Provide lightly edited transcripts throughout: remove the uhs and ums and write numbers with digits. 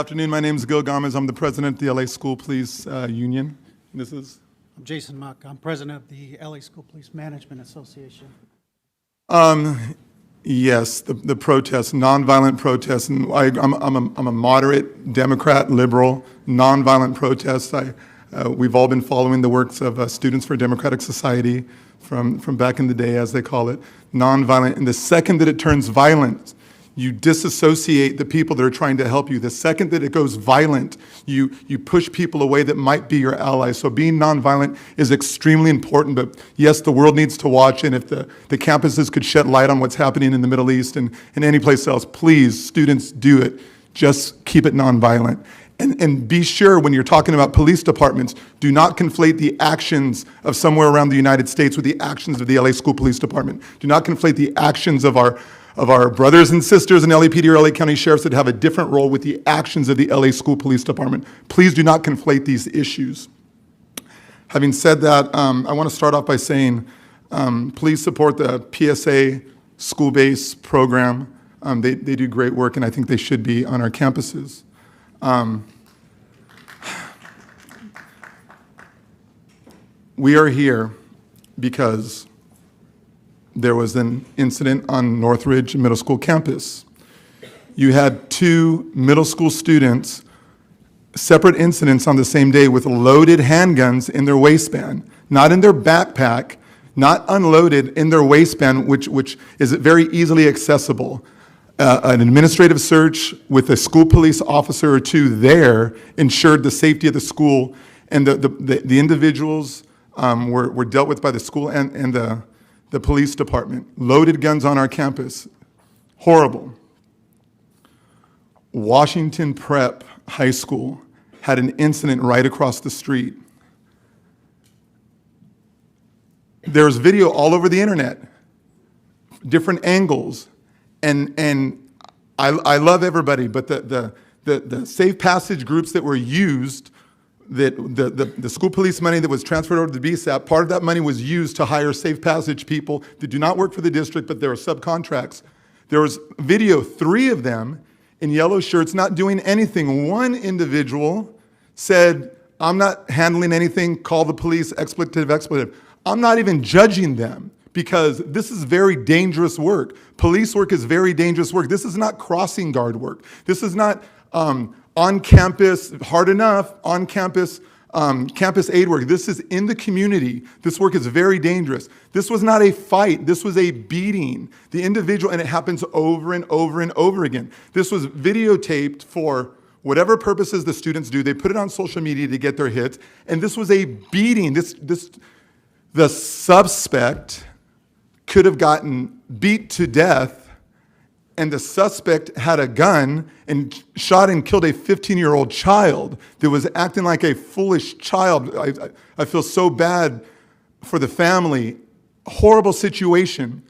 Good afternoon. My name is Gil Gamez. I'm the president of the LA School Police Union. This is? I'm Jason Muck. I'm president of the LA School Police Management Association. Yes, the protests, nonviolent protests, and I'm a moderate Democrat, liberal, nonviolent protests. We've all been following the works of Students for a Democratic Society from back in the day, as they call it, nonviolent. And the second that it turns violent, you disassociate the people that are trying to help you. The second that it goes violent, you push people away that might be your allies. So being nonviolent is extremely important, but yes, the world needs to watch, and if the campuses could shed light on what's happening in the Middle East and any place else, please, students, do it. Just keep it nonviolent. And be sure when you're talking about police departments, do not conflate the actions of somewhere around the United States with the actions of the LA School Police Department. Do not conflate the actions of our brothers and sisters in LAPD or LA County Sheriffs that have a different role with the actions of the LA School Police Department. Please do not conflate these issues. Having said that, I want to start off by saying, please support the PSA school-based program. They do great work, and I think they should be on our campuses. We are here because there was an incident on Northridge Middle School campus. You had two middle school students, separate incidents on the same day with loaded handguns in their waistband, not in their backpack, not unloaded in their waistband, which is very easily accessible. An administrative search with a school police officer or two there ensured the safety of the school, and the individuals were dealt with by the school and the police department. Loaded guns on our campus. Horrible. Washington Prep High School had an incident right across the street. There's video all over the internet, different angles, and I love everybody, but the safe passage groups that were used, that the school police money that was transferred over to the BSAP, part of that money was used to hire safe passage people that do not work for the district, but there are subcontracts. There was video, 3 of them in yellow shirts not doing anything. One individual said, "I'm not handling anything, call the police, expletive. I'm not even judging them because this is very dangerous work. Police work is very dangerous work. This is not crossing guard work. This is not on campus, hard enough, on campus, campus aid work. This is in the community. This work is very dangerous. This was not a fight. This was a beating. The individual, and it happens over and over and over again. This was videotaped for whatever purposes the students do. They put it on social media to get their hits, and this was a beating. The suspect could have gotten beat to death, and the suspect had a gun and shot and killed a 15-year-old child that was acting like a foolish child. I feel so bad for the family. Horrible situation.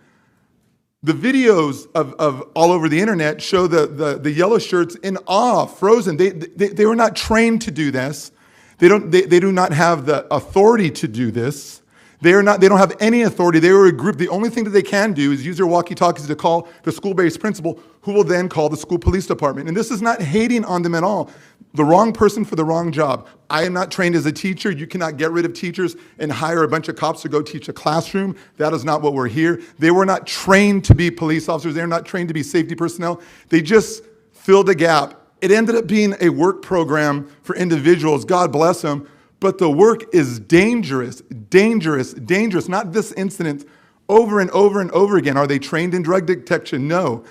The videos of all over the internet show the yellow shirts in awe, frozen. They were not trained to do this. They do not have the authority to do this. They don't have any authority. They were a group. The only thing that they can do is use their walkie-talkies to call the school-based principal, who will then call the school police department. And this is not hating on them at all. The wrong person for the wrong job. I am not trained as a teacher. You cannot get rid of teachers and hire a bunch of cops to go teach a classroom. That is not what we're here. They were not trained to be police officers. They are not trained to be safety personnel. They just filled a gap. It ended up being a work program for individuals. God bless them. But the work is dangerous, dangerous, dangerous. Not this incident, over and over and over again. Are they trained in drug detection? No.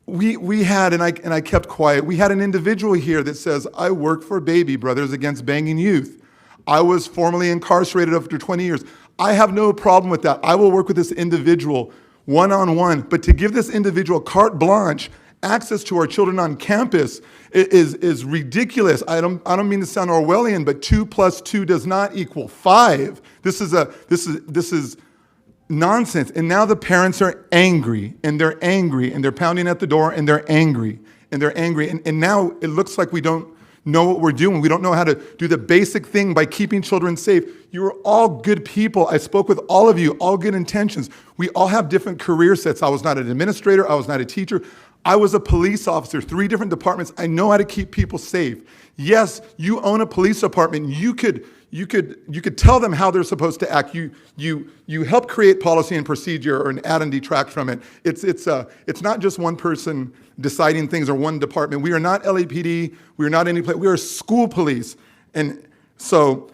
We had, and I kept quiet, we had an individual here that says, "I work for Baby Brothers Against Banging Youth. I was formerly incarcerated after 20 years. I have no problem with that. I will work with this individual one-on-one. But to give this individual carte blanche, access to our children on campus is ridiculous. I don't mean to sound Orwellian, but 2 + 2 does not equal 5. This is nonsense. And now the parents are angry, and they're pounding at the door, and they're angry, and now it looks like we don't know what we're doing. We don't know how to do the basic thing by keeping children safe. You are all good people. I spoke with all of you, all good intentions. We all have different career sets. I was not an administrator. I was not a teacher. I was a police officer, 3 different departments. I know how to keep people safe. Yes, you own a police department. You could tell them how they're supposed to act. You help create policy and procedure and add and detract from it. It's not just one person deciding things or one department. We are not LAPD. We are not any place. We are school police. And so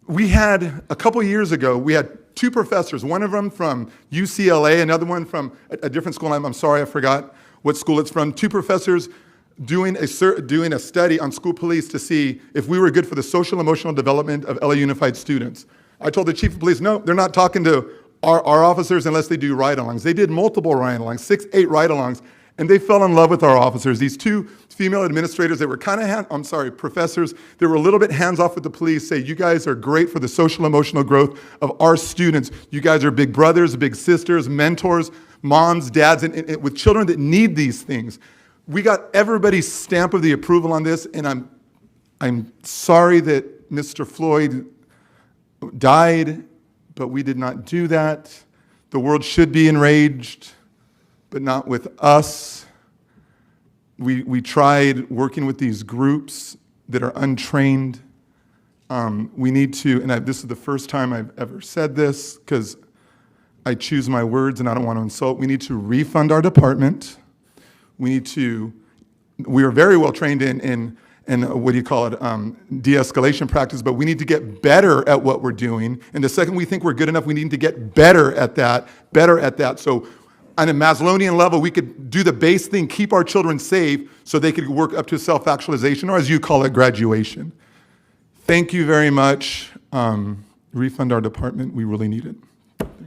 we had, a couple years ago, we had 2 professors, one of them from UCLA, another one from a different school. I'm sorry, I forgot what school it's from. 2 professors doing a study on school police to see if we were good for the social emotional development of LA Unified students. I told the chief of police, no, they're not talking to our officers unless they do ride-alongs. They did multiple ride-alongs, 6, 8 ride-alongs, and they fell in love with our officers. These 2 female administrators that were professors that were a little bit hands-off with the police say, you guys are great for the social emotional growth of our students. You guys are big brothers, big sisters, mentors, moms, dads, and with children that need these things. We got everybody's stamp of the approval on this, and I'm sorry that Mr. Floyd died, but we did not do that. The world should be enraged, but not with us. We tried working with these groups that are untrained. We need to, and this is the first time I've ever said this, because I choose my words and I don't want to insult. We need to refund our department. We are very well trained in what do you call it, de-escalation practice, but we need to get better at what we're doing. And the second we think we're good enough, we need to get better at that. So on a Maslow'ian level, we could do the base thing, keep our children safe so they could work up to self-actualization, or as you call it, graduation. Thank you very much. Refund our department, we really need it.